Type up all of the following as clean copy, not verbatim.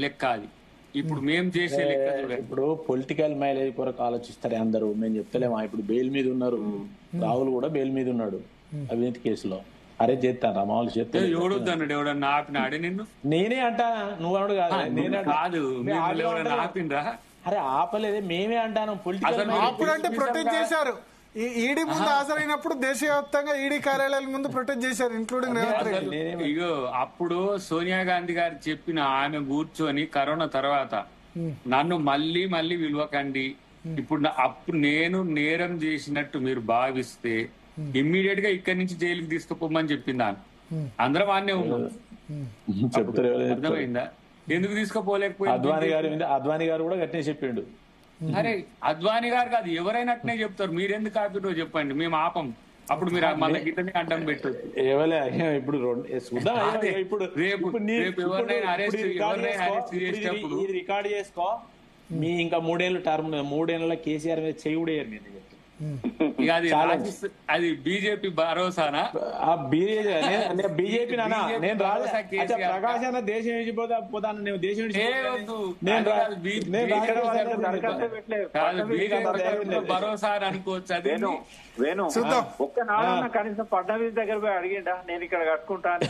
లెక్క అది. ఇప్పుడు మేము చేసే లెక్క చూడండి. ఇప్పుడు పొలిటికల్ మైలేజ్ కొరకు ఆలోచిస్తారు అందరూ, మేము చెప్తలేమా. ఇప్పుడు బెయిల్ మీద ఉన్నారు, రాహుల్ కూడా బెయిల్ మీద ఉన్నాడు అవినీతి కేసులో. అరే చేస్తాను మామూలు చేస్తాను. ఎవడొద్దు అన్నాడు, ఎవడన్నా ఆపినాడే నిన్ను? నేనే అంటా, నువ్వు అన్నాడు కాదు, నేనే కాదు. ఆపిండ్రా? అరే ఆపలేదే, మేమే అంటాను. పొలిటికల్ అప్పుడంటే ప్రొటెక్ట్ చేశారు. ఈడీ ముందు హాజరైనప్పుడు దేశవ్యాప్తంగా ఈడీ కార్యాలయాల ముందు ప్రొటెక్ట్ చేశారు, ఇంక్లూడింగ్ రేవంత్ రెడ్డి. ఇగో అప్పుడు సోనియా గాంధీ గారు చెప్పిన, ఆమె కూర్చొని కరోనా తర్వాత నన్ను మళ్ళీ మళ్ళీ విలువకండి, ఇప్పుడు అప్పుడు నేను నేరం చేసినట్టు మీరు భావిస్తే ఇమ్మీడియట్ గా ఇక్కడి నుంచి జైలుకి తీసుకుపోమని చెప్పింది ఆమె. అందరం ఆనే ఉన్నాం. అర్థమైందా? ఎందుకు తీసుకుపోలేకపోయింది? అద్వానీ గారు కూడా గట్టినే చెప్పిండు. అరే అద్వానీ గారు కాదు, ఎవరైనా అట్నే చెప్తారు. మీరెందుకు ఆపిరో చెప్పండి, మేము ఆపం. అప్పుడు మీరు మళ్ళీ గిట్టని అడ్డం పెట్టదు. ఇప్పుడు ఎవరినైనా అరెస్ట్ చేసేటప్పుడు రికార్డ్ చేసుకో. మీ ఇంకా 3 ఏళ్ళు టర్మ్, 3 ఏళ్ళ కేసీఆర్ మీద చేయి కూడా మీరు. ఇక అది బీజేపీ భరోసానా? బీజేపీ నేను ప్రకాశ్ అన్న దేశం విడిచిపోతాను, నేను దేశం భరోసా అని అనుకోవచ్చు. అది వేణు ఒక్కనాడన్నా కనీసం ఫడ్నవీస్ దగ్గర పోయి అడిగిండా నేను ఇక్కడ కట్టుకుంటాను?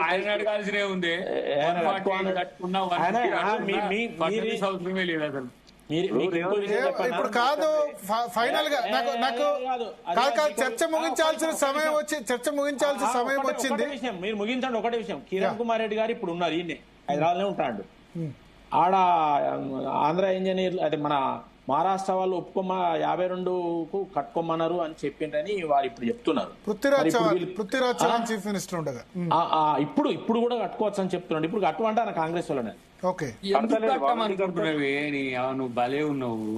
ఆయన అడగాల్సినే ఉంది. అవసరమే లేదు అసలు. ఇప్పుడు కాదు, ఫైనల్ గా నాకు కాదు, చర్చ ముగించాల్సిన సమయం వచ్చింది. మీరు ముగించండి. ఒకటే విషయం, కిరణ్ కుమార్ రెడ్డి గారు ఇప్పుడు ఉన్నారు, ఈయనే హైదరాబాద్ లో ఉంటాడు. ఆడ ఆంధ్ర ఇంజనీర్లు, అదే మన మహారాష్ట్ర వాళ్ళు ఒప్పుకోమ 52కు కట్టుకోమన్నారు అని చెప్పిండ్రని వారు ఇప్పుడు చెప్తున్నారు. పృథ్వీరాజ్ చౌహాన్ చీఫ్ మినిస్టర్ ఉండగా ఇప్పుడు కూడా కట్టుకోవచ్చు అని చెప్తున్నాడు. ఇప్పుడు కట్టుకుంటారు కాంగ్రెస్ వాళ్ళనే. కట్టమనుకుంటున్నావే నువ్వు భలే ఉన్నావు.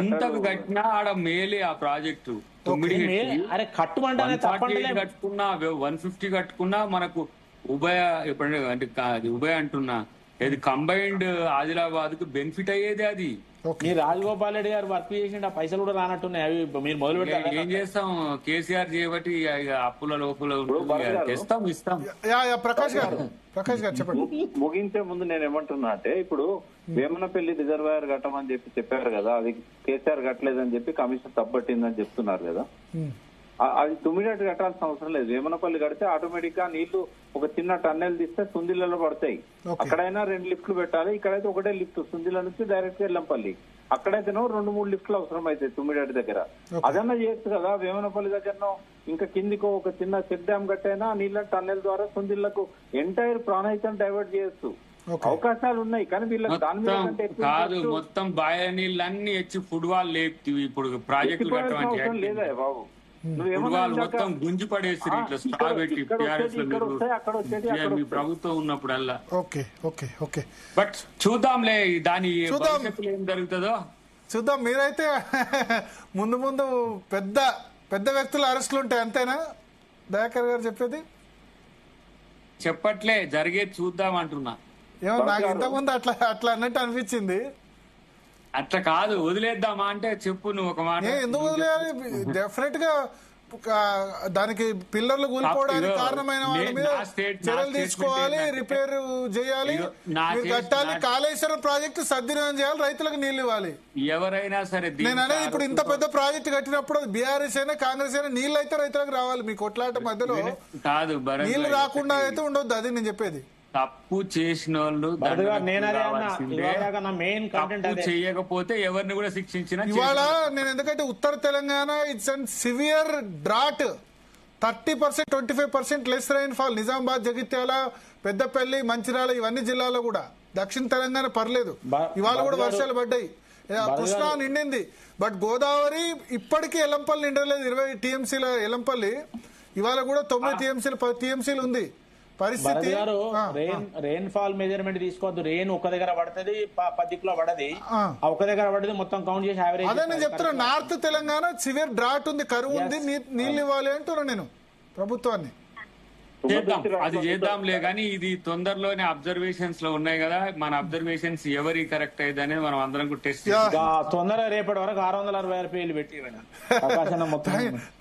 ఎంత కట్టినా ఆడ మేలే ఆ ప్రాజెక్టు. 9 అరే కట్టుమంటే కట్టుకున్నా, 150 కట్టుకున్నా మనకు ఉభయ ఎప్పుడంటే అంటే ఉభయ అంటున్నా, ఇది కంబైన్డ్ ఆదిలాబాద్ కు బెనిఫిట్ అయ్యేది. అది మీరు రాజగోపాల్ రెడ్డి గారు వర్క్ చేసిండు, ఆ పైసలు కూడా రానట్టున్నాయి. అవి మీరు మొదలు పెడతారు. ఏం చేస్తాం, కేసీఆర్ చేయబట్టి అప్పుల లోపల తెస్తాం, ఇస్తాం. ప్రకాష్ గారు చెప్పండి. ముగించే ముందు నేను ఏమంటున్నా అంటే, ఇప్పుడు వేమనపల్లి రిజర్వాయర్ కట్టమని చెప్పారు కదా, అది కేసీఆర్ కట్టలేదని చెప్పి కమిషన్ తప్పట్టిందని చెప్తున్నారు కదా. అది తుమ్మిడట్టు కట్టాల్సిన అవసరం లేదు. వేమనపల్లి కడితే ఆటోమేటిక్ గా నీళ్లు ఒక చిన్న టన్నెల్ తీస్తే సుందిలలో పడతాయి. అక్కడైనా 2 లిఫ్ట్లు పెట్టాలి, ఇక్కడైతే ఒకటే లిఫ్ట్ సుందిల నుంచి డైరెక్ట్ గా ఎల్లంపల్లి. అక్కడైతేనో 2-3 లిఫ్ట్లు అవసరం అవుతాయి తుమ్మిడట్టు దగ్గర. అదన్నా చేయొచ్చు కదా. వేమనపల్లి దగ్గరనో ఇంకా కిందికో ఒక చిన్న చెక్ డ్యామ్ కట్టైనా నీళ్ళ టన్నెల్ ద్వారా సుందిళ్లకు ఎంటైర్ ప్రాణహితం డైవర్ట్ చేయొచ్చు. అవకాశాలు ఉన్నాయి, కానీ వీళ్ళకి దాని మీద కాదు. మొత్తం బాయ నీళ్ళన్నీ వచ్చి ఫుట్బాల్ లేపుతీవి. ఇప్పుడు ప్రాజెక్టులు కట్టడం లేదా బాబు? మొత్తం గుంజి పడేసి ఇట్లా స్ట్రా పెట్టి మీ ప్రభుత్వం ఉన్నప్పుడల్లా. బట్ చూద్దాంలే దాని ఏం జరుగుతుందో చూద్దాం. మీరైతే ముందు పెద్ద వ్యక్తుల అరెస్టులు ఉంటాయి అంతేనా దయాకర్ గారు చెప్పేది? చెప్పట్లే, జరిగేది చూద్దాం అంటున్నా. ఏమో నాకు ఇంతకుముందు అట్లా అన్నట్టు అనిపించింది. అట్లా కాదు, వదిలేద్దామా అంటే చెప్పు నువ్వు ఒక మాట. ఎందుకు వదిలేయాలి? డెఫినెట్ గా దానికి పిల్లర్లు కూలిపోవడానికి కారణమైన వాళ్ళ మీద చర్యలు తీసుకోవాలి, రిపేర్ చేయాలి, కట్టాలి. కాళేశ్వరం ప్రాజెక్టు సద్వినియోగం చేయాలి, రైతులకు నీళ్లు ఇవ్వాలి. ఎవరైనా సరే నేను అనేది ఇప్పుడు ఇంత పెద్ద ప్రాజెక్టు కట్టినప్పుడు బీఆర్ఎస్ అయినా కాంగ్రెస్ అయినా నీళ్లు అయితే రైతులకు రావాలి. మీ కొట్లాట మధ్యలో కాదు, నీళ్లు రాకుండా అయితే ఉండొద్దు. అది నేను చెప్పేది. తప్పు చేసిన వాళ్ళు చేయకపోతే ఎవరిని కూడా శిక్షించిన. ఇవాళ నేను ఎందుకంటే ఉత్తర Telangana it's and severe drought, 30%, 25% less rainfall. Nizamabad, Jagtial, Peddapalli, Mancherial ఇవన్నీ జిల్లాలో కూడా. దక్షిణ తెలంగాణ పర్లేదు, ఇవాళ కూడా వర్షాలు పడ్డాయి. కృష్ణా నిండింది, బట్ గోదావరి ఇప్పటికీ ఎల్లంపల్లి నిండలేదు. 20 టీఎంసీల ఎల్లంపల్లి, ఇవాళ కూడా 9 టీఎంసీలు 10 టీఎంసీలు ఉంది పరిస్థితి. రెయిన్ ఫాల్ మెజర్మెంట్ తీసుకోవద్దు. రెయిన్ ఒక దగ్గర పడుతుంది, 10 కిలో పడది, ఒక దగ్గర పడుతుంది, మొత్తం కౌంట్ చేసి యావరేజ్. అదే నేను చెప్తున్నా, నార్త్ తెలంగాణ సివియర్ డ్రాట్ ఉంది, కరువు ఉంది, నీళ్ళు ఇవ్వాలి అంటున్నా నేను ప్రభుత్వాన్ని. అది చేద్దాంలే, కానీ ఇది తొందరలోనే అబ్జర్వేషన్స్ లో ఉన్నాయి కదా. మన అబ్జర్వేషన్స్ ఎవరి కరెక్ట్ అయ్యేదని మనం అందరం టెస్ట్ తొందరగా రేపటి వరకు 660 రూపాయలు పెట్టి.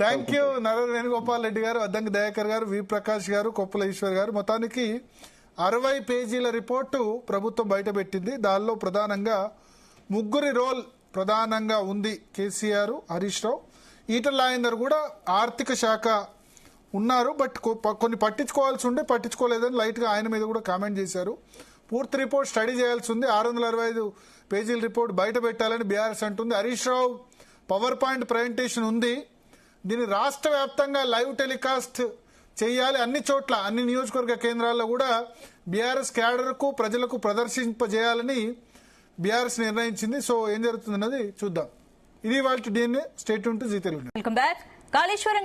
థ్యాంక్ యూ నరేంద్ర వేణుగోపాల్ రెడ్డి గారు, అద్దంకి దయాకర్ గారు, వి ప్రకాష్ గారు, కొప్పుల ఈశ్వర్ గారు. మొత్తానికి 60 పేజీల రిపోర్టు ప్రభుత్వం బయటపెట్టింది. దానిలో ప్రధానంగా ముగ్గురి రోల్ ప్రధానంగా ఉంది. కేసీఆర్, హరీష్ రావు, ఈటల రాజేందర్ కూడా ఆర్థిక శాఖ ఉన్నారు. బట్ కొన్ని పట్టించుకోవాల్సి ఉండే పట్టించుకోలేదని లైట్గా ఆయన మీద కూడా కామెంట్ చేశారు. పూర్తి రిపోర్ట్ స్టడీ చేయాల్సి ఉంది. 665 పేజీల రిపోర్ట్ బయట పెట్టాలని బీఆర్ఎస్ అంటుంది. Harish Rao power point presentation ఉంది. దీన్ని రాష్ట్ర వ్యాప్తంగా లైవ్ టెలికాస్ట్ చేయాలి. అన్ని చోట్ల, అన్ని నియోజకవర్గ కేంద్రాల్లో కూడా బీఆర్ఎస్ క్యాడర్కు ప్రజలకు ప్రదర్శింపజేయాలని బీఆర్ఎస్ నిర్ణయించింది. సో ఏం జరుగుతుందన్నది చూద్దాం. ఇది వాళ్ళ DNA. State to Zee Telugu. Welcome back. Kaleshwaram